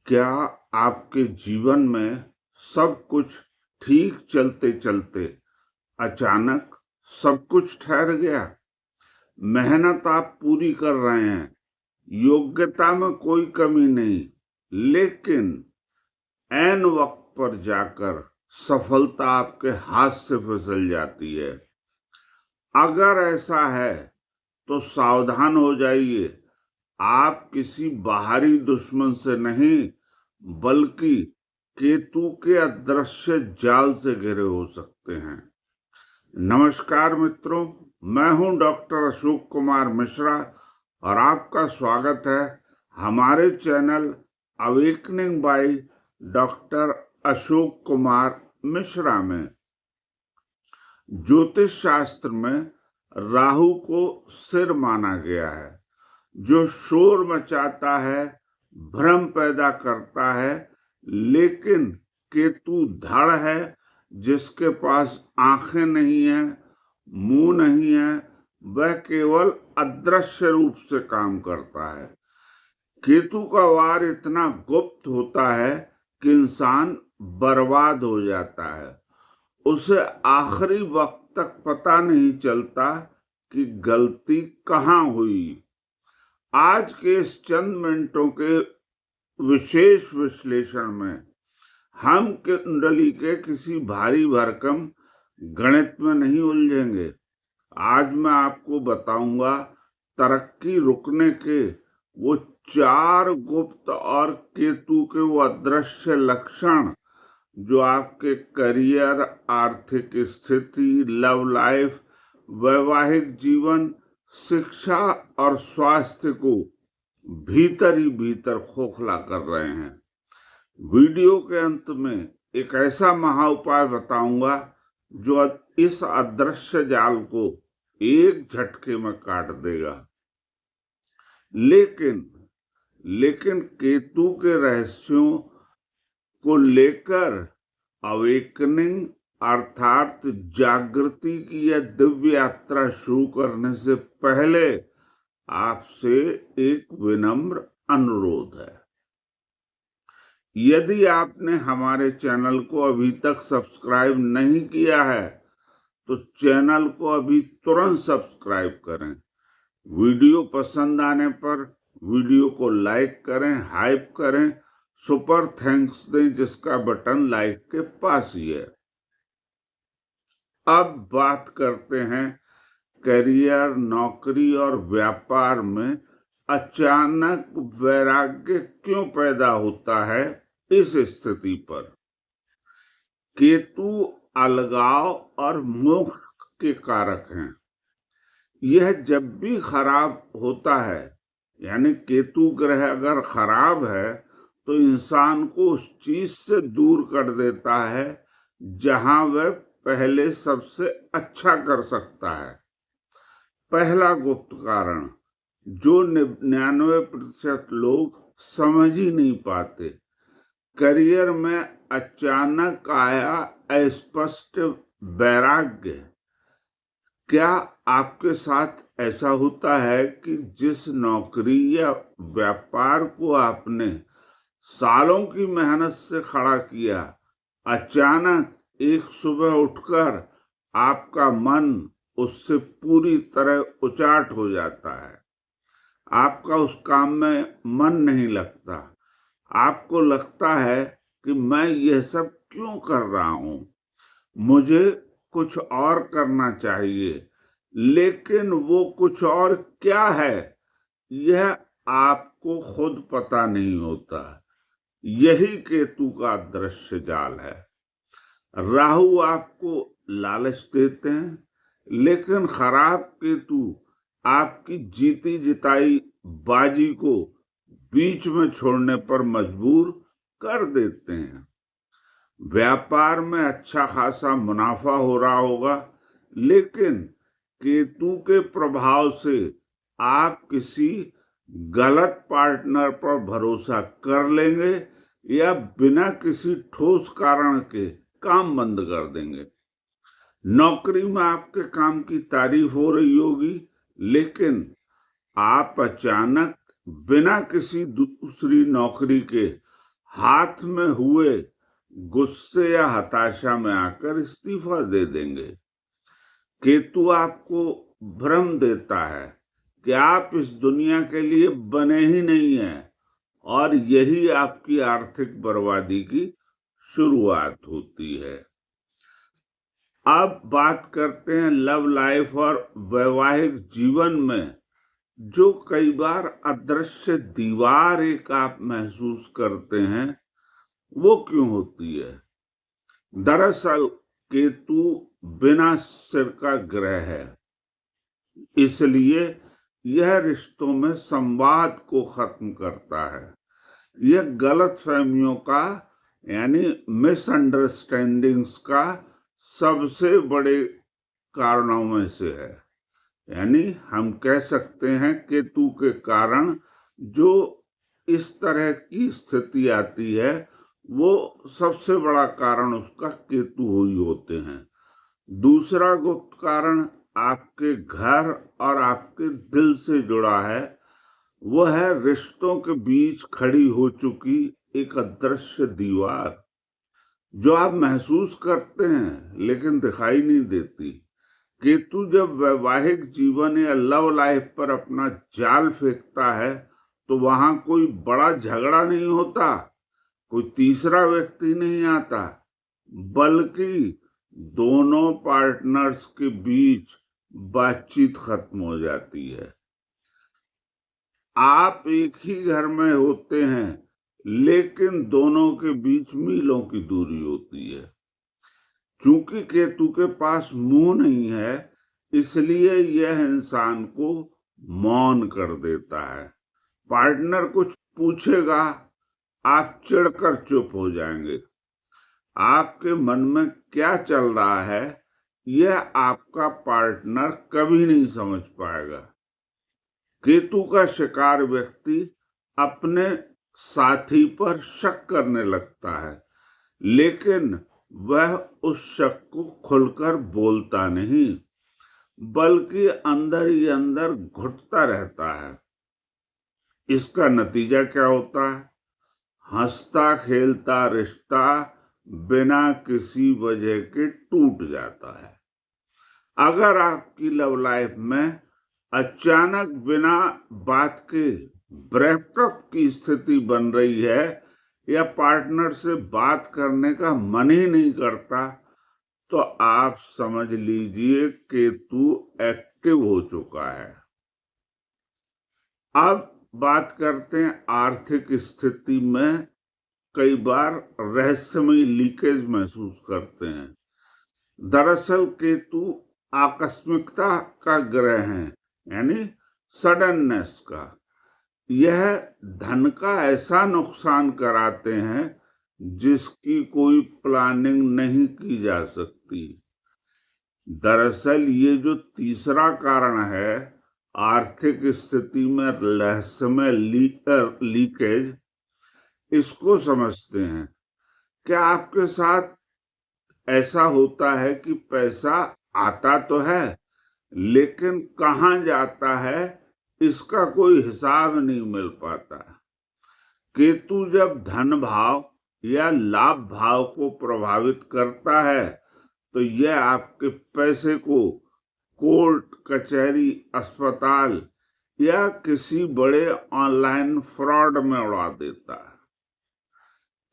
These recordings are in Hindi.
क्या आपके जीवन में सब कुछ ठीक चलते-चलते अचानक सब कुछ ठहर गया? मेहनत आप पूरी कर रहे हैं, योग्यता में कोई कमी नहीं, लेकिन ऐन वक्त पर जाकर सफलता आपके हाथ से फिसल जाती है। अगर ऐसा है, तो सावधान हो जाइए। आप किसी बाहरी दुश्मन से नहीं, बल्कि केतु के अदृश्य जाल से घिरे हो सकते हैं। नमस्कार मित्रों, मैं हूं डॉक्टर अशोक कुमार मिश्रा और आपका स्वागत है हमारे channel awakening by doctor Ashok Kumar Mishra में। ज्योतिष शास्त्र में राहु को सिर माना गया है, जो शोर मचाता है, भ्रम पैदा करता है, लेकिन केतु धड़ है, जिसके पास आंखें नहीं है, मुंह नहीं है, वह केवल अदृश्य रूप से काम करता है। केतु का वार इतना गुप्त होता है कि इंसान बर्बाद हो जाता है। उसे आखिरी वक्त तक पता नहीं चलता कि गलती कहाँ हुई। आज के इस चंद मिनटों के विशेष विश्लेषण में हम कुंडली के किसी भारी भरकम गणित में नहीं उलझेंगे। आज मैं आपको बताऊंगा तरक्की रुकने के वो 4 गुप्त और केतु के वो अदृश्य लक्षण जो आपके करियर, आर्थिक स्थिति, लव लाइफ, वैवाहिक जीवन, शिक्षा और स्वास्थ्य को भीतर ही भीतर खोखला कर रहे हैं। वीडियो के अंत में एक ऐसा महा उपाय बताऊंगा जो इस अदृश्य जाल को एक झटके में काट देगा। लेकिन केतु के रहस्यों को लेकर अवेकनिंग अर्थात जागृति की यह दिव्य यात्रा शुरू करने से पहले आपसे एक विनम्र अनुरोध है। यदि आपने हमारे चैनल को अभी तक सब्सक्राइब नहीं किया है, तो चैनल को अभी तुरंत सब्सक्राइब करें। वीडियो पसंद आने पर वीडियो को लाइक करें, हाइप करें, सुपर थैंक्स दें, जिसका बटन लाइक के पास ही है। अब बात करते हैं करियर, नौकरी और व्यापार में अचानक वैराग्य क्यों पैदा होता है इस स्थिति पर। केतु अलगाव और मोक्ष के कारक हैं। यह जब भी खराब होता है, यानी केतु ग्रह अगर खराब है, तो इंसान को उस चीज से दूर कर देता है जहां वह पहले सबसे अच्छा कर सकता है। पहला गुप्त कारण जो 99% लोग समझ ही नहीं पाते, करियर में अचानक आया अस्पष्ट वैराग्य। क्या आपके साथ ऐसा होता है कि जिस नौकरी या व्यापार को आपने सालों की मेहनत से खड़ा किया, अचानक एक सुबह उठकर आपका मन उससे पूरी तरह उचाट हो जाता है। आपका उस काम में मन नहीं लगता। आपको लगता है कि मैं यह सब क्यों कर रहा हूं, मुझे कुछ और करना चाहिए। लेकिन वो कुछ और क्या है, यह आपको खुद पता नहीं होता। यही केतु का दृश्य जाल है। राहु आपको लालच देते हैं, लेकिन खराब केतु आपकी जीती जिताई बाजी को बीच में छोड़ने पर मजबूर कर देते हैं। व्यापार में अच्छा खासा मुनाफा हो रहा होगा, लेकिन केतु के प्रभाव से आप किसी गलत पार्टनर पर भरोसा कर लेंगे या बिना किसी ठोस कारण के काम बंद कर देंगे। नौकरी में आपके काम की तारीफ हो रही होगी, लेकिन आप अचानक बिना किसी दूसरी नौकरी के हाथ में हुए गुस्से या हताशा में आकर इस्तीफा दे देंगे। केतु आपको भ्रम देता है कि आप इस दुनिया के लिए बने ही नहीं हैं और यही आपकी आर्थिक बर्बादी की शुरुआत होती है। अब बात करते हैं लव लाइफ और वैवाहिक जीवन में जो कई बार अदृश्य दीवार एक आप महसूस करते हैं, वो क्यों होती है? दरअसल केतु बिना सिर का ग्रह है, इसलिए यह रिश्तों में संवाद को खत्म करता है। यह गलतफहमियों का यानी मिसअंडरस्टैंडिंग्स का सबसे बड़े कारणों में से है। यानी हम कह सकते हैं केतु के कारण जो इस तरह की स्थिति आती है, वो सबसे बड़ा कारण उसका केतु ही होते हैं। दूसरा गुप्त कारण आपके घर और आपके दिल से जुड़ा है, वो है रिश्तों के बीच खड़ी हो चुकी एक अदृश्य दीवार जो आप महसूस करते हैं लेकिन दिखाई नहीं देती। केतु जब वैवाहिक जीवन या लव लाइफ पर अपना जाल फेंकता है तो वहां कोई बड़ा झगड़ा नहीं होता, कोई तीसरा व्यक्ति नहीं आता, बल्कि दोनों पार्टनर्स के बीच बातचीत खत्म हो जाती है। आप एक ही घर में होते हैं लेकिन दोनों के बीच मीलों की दूरी होती है। चूंकि केतु के पास मुंह नहीं है, इसलिए यह इंसान को मौन कर देता है। पार्टनर कुछ पूछेगा, आप चिढ़कर चुप हो जाएंगे। आपके मन में क्या चल रहा है, यह आपका पार्टनर कभी नहीं समझ पाएगा। केतु का शिकार व्यक्ति अपने साथी पर शक करने लगता है, लेकिन वह उस शक को खुलकर बोलता नहीं, बल्कि अंदर ही अंदर घुटता रहता है। इसका नतीजा क्या होता है? हंसता खेलता रिश्ता बिना किसी वजह के टूट जाता है। अगर आपकी लव लाइफ में अचानक बिना बात के ब्रेकअप की स्थिति बन रही है या पार्टनर से बात करने का मन ही नहीं करता, तो आप समझ लीजिए केतु एक्टिव हो चुका है। अब बात करते हैं आर्थिक स्थिति में कई बार रहस्यमय लीकेज महसूस करते हैं। दरअसल केतु आकस्मिकता का ग्रह है, यानी सडननेस का। यह धन का ऐसा नुकसान कराते हैं जिसकी कोई प्लानिंग नहीं की जा सकती। दरअसल ये जो तीसरा कारण है आर्थिक स्थिति में रहस्यमय लीकेज, इसको समझते हैं। क्या आपके साथ ऐसा होता है कि पैसा आता तो है लेकिन कहाँ जाता है इसका कोई हिसाब नहीं मिल पाता? केतु जब धन भाव या लाभ भाव को प्रभावित करता है तो यह आपके पैसे को कोर्ट कचहरी अस्पताल या किसी बड़े ऑनलाइन फ्रॉड में उड़ा देता है।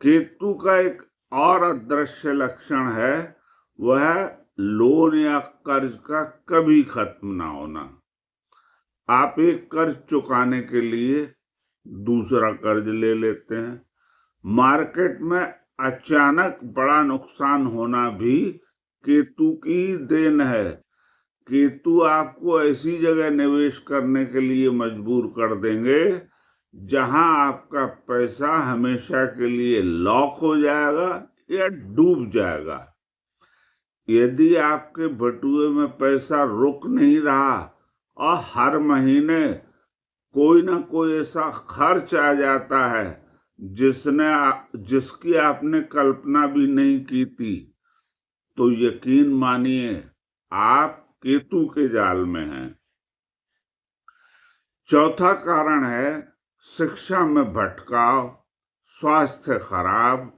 केतु का एक और अदृश्य लक्षण है, वह लोन या कर्ज का कभी खत्म ना होना। आप एक कर्ज चुकाने के लिए दूसरा कर्ज ले लेते हैं। मार्केट में अचानक बड़ा नुकसान होना भी केतु की देन है। केतु आपको ऐसी जगह निवेश करने के लिए मजबूर कर देंगे जहां आपका पैसा हमेशा के लिए लॉक हो जाएगा या डूब जाएगा। यदि आपके बटुए में पैसा रुक नहीं रहा और हर महीने कोई ना कोई ऐसा खर्च आ जाता है जिसकी आपने कल्पना भी नहीं की थी, तो यकीन मानिए आप केतु के जाल में हैं। चौथा कारण है शिक्षा में भटकाव, स्वास्थ्य खराब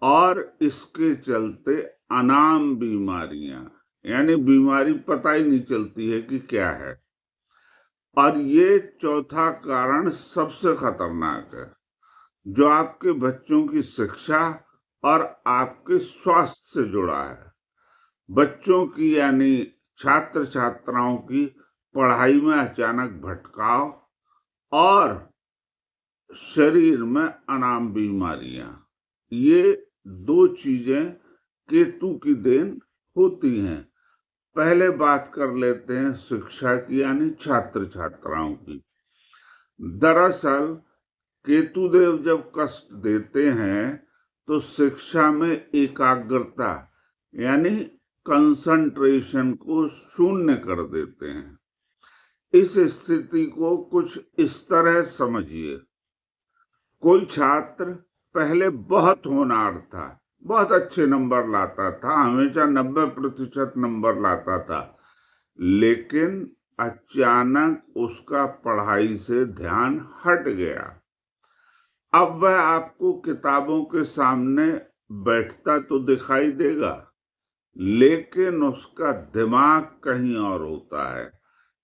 और इसके चलते अनाम बीमारियां, यानी बीमारी पता ही नहीं चलती है कि क्या है। और ये चौथा कारण सबसे खतरनाक है, जो आपके बच्चों की शिक्षा और आपके स्वास्थ्य से जुड़ा है। बच्चों की यानी छात्र छात्राओं की पढ़ाई में अचानक भटकाव और शरीर में अनाम बीमारियां, ये दो चीजें केतु की देन होती हैं। पहले बात कर लेते हैं शिक्षा की, यानी छात्र छात्राओं की। दरअसल केतुदेव जब कष्ट देते हैं तो शिक्षा में एकाग्रता यानी कंसंट्रेशन को शून्य कर देते हैं। इस स्थिति को कुछ इस तरह समझिए, कोई छात्र पहले बहुत होनहार था, बहुत अच्छे नंबर लाता था, हमेशा 90% नंबर लाता था, लेकिन अचानक उसका पढ़ाई से ध्यान हट गया। अब वह आपको किताबों के सामने बैठता तो दिखाई देगा, लेकिन उसका दिमाग कहीं और होता है।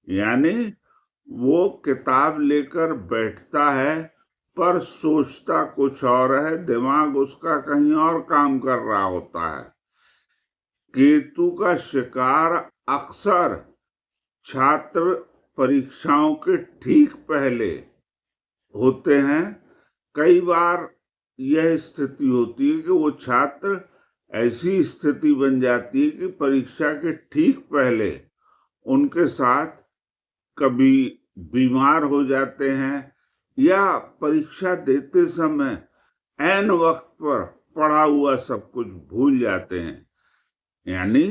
यानी वो किताब लेकर बैठता है पर सोचता कुछ और है, दिमाग उसका कहीं और काम कर रहा होता है। केतु का शिकार अक्सर छात्र परीक्षाओं के ठीक पहले होते हैं। कई बार यह स्थिति होती है कि वो छात्र, ऐसी स्थिति बन जाती है कि परीक्षा के ठीक पहले उनके साथ कभी बीमार हो जाते हैं या परीक्षा देते समय ऐन वक्त पर पढ़ा हुआ सब कुछ भूल जाते हैं। यानी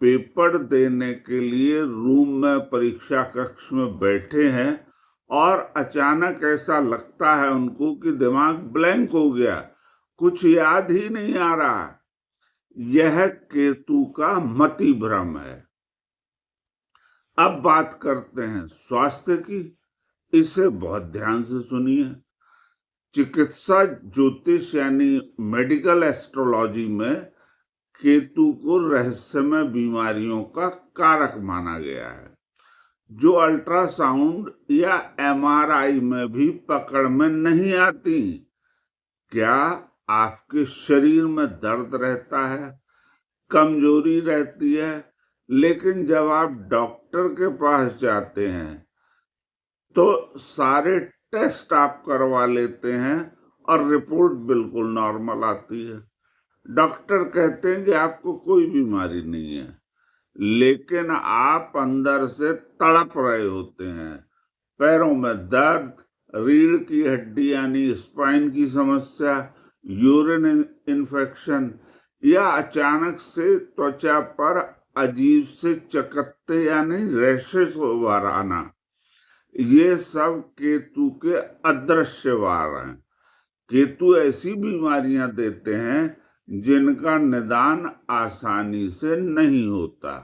पेपर देने के लिए रूम में, परीक्षा कक्ष में बैठे हैं और अचानक ऐसा लगता है उनको कि दिमाग ब्लैंक हो गया, कुछ याद ही नहीं आ रहा। यह केतु का मति भ्रम है। अब बात करते हैं स्वास्थ्य की। इसे बहुत ध्यान से सुनिए। चिकित्सा ज्योतिष यानी मेडिकल एस्ट्रोलॉजी में केतु को रहस्यमय बीमारियों का कारक माना गया है, जो अल्ट्रासाउंड या एमआरआई में भी पकड़ में नहीं आती। क्या आपके शरीर में दर्द रहता है, कमजोरी रहती है, लेकिन जब आप डॉक्टर के पास जाते हैं तो सारे टेस्ट आप करवा लेते हैं और रिपोर्ट बिल्कुल नॉर्मल आती है। डॉक्टर कहते हैं कि आपको कोई बीमारी नहीं है, लेकिन आप अंदर से तड़प रहे होते हैं। पैरों में दर्द, रीढ़ की हड्डी यानी स्पाइन की समस्या, यूरिन इन्फेक्शन या अचानक से त्वचा पर अजीब से चकत्ते यानी रैशेस उभर आना, ये सब केतु के अदृश्य वार हैं। केतु ऐसी बीमारियां देते हैं जिनका निदान आसानी से नहीं होता।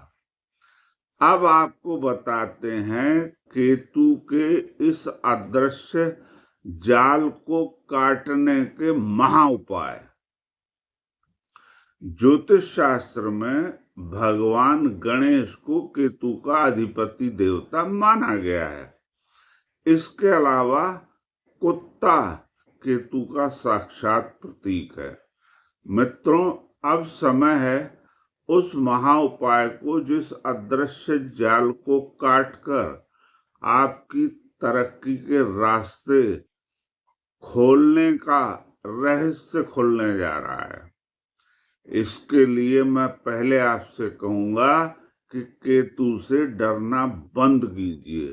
अब आपको बताते हैं केतु के इस अदृश्य जाल को काटने के महा उपाय। ज्योतिष शास्त्र में भगवान गणेश को केतु का अधिपति देवता माना गया है। इसके अलावा कुत्ता केतु का साक्षात प्रतीक है। मित्रों, अब समय है उस महा उपाय को, जिस अदृश्य जाल को काटकर आपकी तरक्की के रास्ते खोलने का रहस्य खुलने जा रहा है। इसके लिए मैं पहले आपसे कहूंगा कि केतु से डरना बंद कीजिए,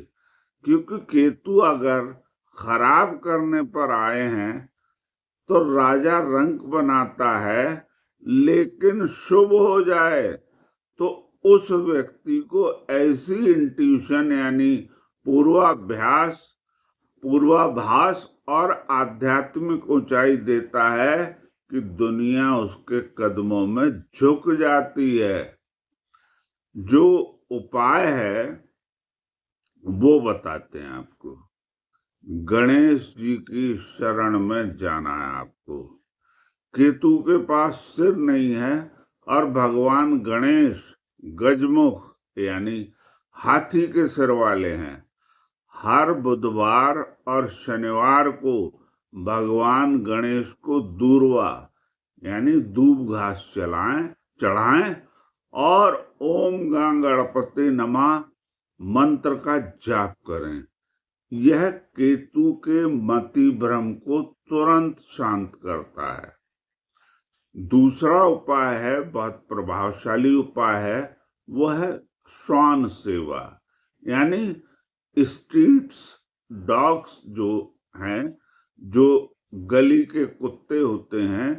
क्योंकि केतु अगर खराब करने पर आए हैं तो राजा रंक बनाता है, लेकिन शुभ हो जाए तो उस व्यक्ति को ऐसी इंट्यूशन यानी पूर्वाभास और आध्यात्मिक ऊंचाई देता है कि दुनिया उसके कदमों में झुक जाती है। जो उपाय है वो बताते हैं आपको। गणेश जी की शरण में जाना है आपको। केतु के पास सिर नहीं है और भगवान गणेश गजमुख यानी हाथी के सिर वाले हैं। हर बुधवार और शनिवार को भगवान गणेश को दूर्वा यानी दूब घास चढ़ाएं और ओम गणपति नमः मंत्र का जाप करें। यह केतु के मति भ्रम को तुरंत शांत करता है। दूसरा उपाय है, बहुत प्रभावशाली उपाय है, वह है श्वान सेवा यानी स्ट्रीट्स डॉग्स जो हैं, जो गली के कुत्ते होते हैं,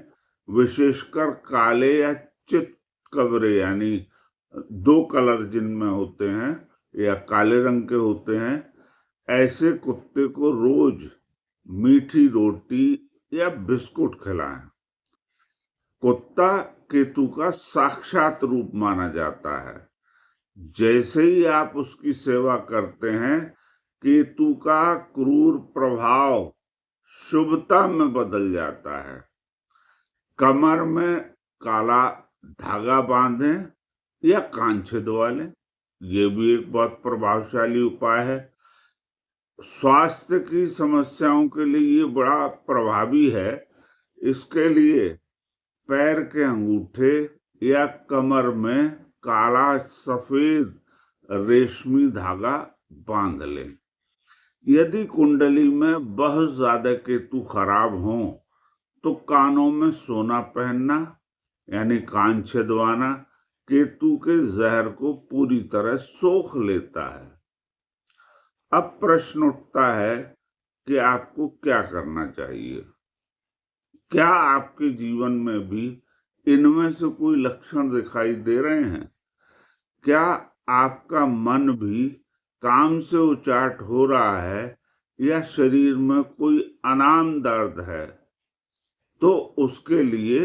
विशेषकर काले या चितकबरे यानी दो कलर जिनमें होते हैं या काले रंग के होते हैं, ऐसे कुत्ते को रोज मीठी रोटी या बिस्कुट खिलाएं। कुत्ता केतु का साक्षात रूप माना जाता है। जैसे ही आप उसकी सेवा करते हैं, केतु का क्रूर प्रभाव शुभता में बदल जाता है। कमर में काला धागा बांधें या कान छिदवा लें, ये भी एक बहुत प्रभावशाली उपाय है। स्वास्थ्य की समस्याओं के लिए ये बड़ा प्रभावी है। इसके लिए पैर के अंगूठे या कमर में काला सफेद रेशमी धागा बांध लें। यदि कुंडली में बहुत ज्यादा केतु खराब हो तो कानों में सोना पहनना यानी कान छिदवाना केतु के जहर को पूरी तरह सोख लेता है। अब प्रश्न उठता है कि आपको क्या करना चाहिए। क्या आपके जीवन में भी इनमें से कोई लक्षण दिखाई दे रहे हैं? क्या आपका मन भी काम से उचाट हो रहा है या शरीर में कोई अनाम दर्द है? तो उसके लिए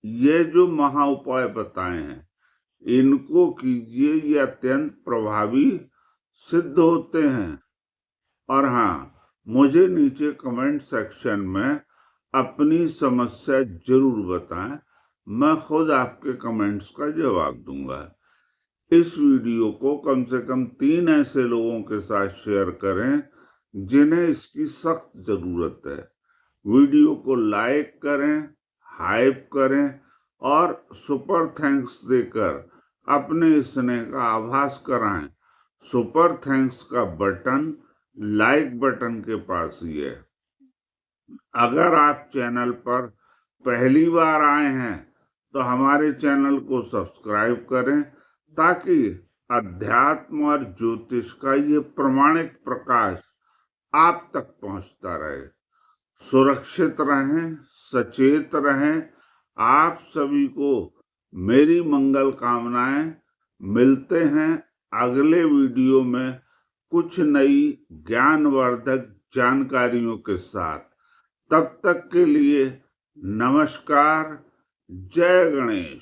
ये जो महा उपाय बताए हैं, इनको कीजिए, ये अत्यंत प्रभावी सिद्ध होते हैं। और हाँ, मुझे नीचे कमेंट सेक्शन में अपनी समस्या जरूर बताएं, मैं खुद आपके कमेंट्स का जवाब दूंगा। इस वीडियो को कम से कम 3 ऐसे लोगों के साथ शेयर करें जिन्हें इसकी सख्त जरूरत है। वीडियो को लाइक करें, हाइप करें और सुपर थैंक्स देकर अपने स्नेह का आभास कराएं। सुपर थैंक्स का बटन लाइक बटन के पास ही है। अगर आप चैनल पर पहली बार आए हैं तो हमारे चैनल को सब्सक्राइब करें ताकि अध्यात्म और ज्योतिष का ये प्रमाणित प्रकाश आप तक पहुंचता रहे। सुरक्षित रहें, सचेत रहें। आप सभी को मेरी मंगल कामनाएं। मिलते हैं अगले वीडियो में कुछ नई ज्ञानवर्धक जानकारियों के साथ। तब तक के लिए नमस्कार। जय गणेश।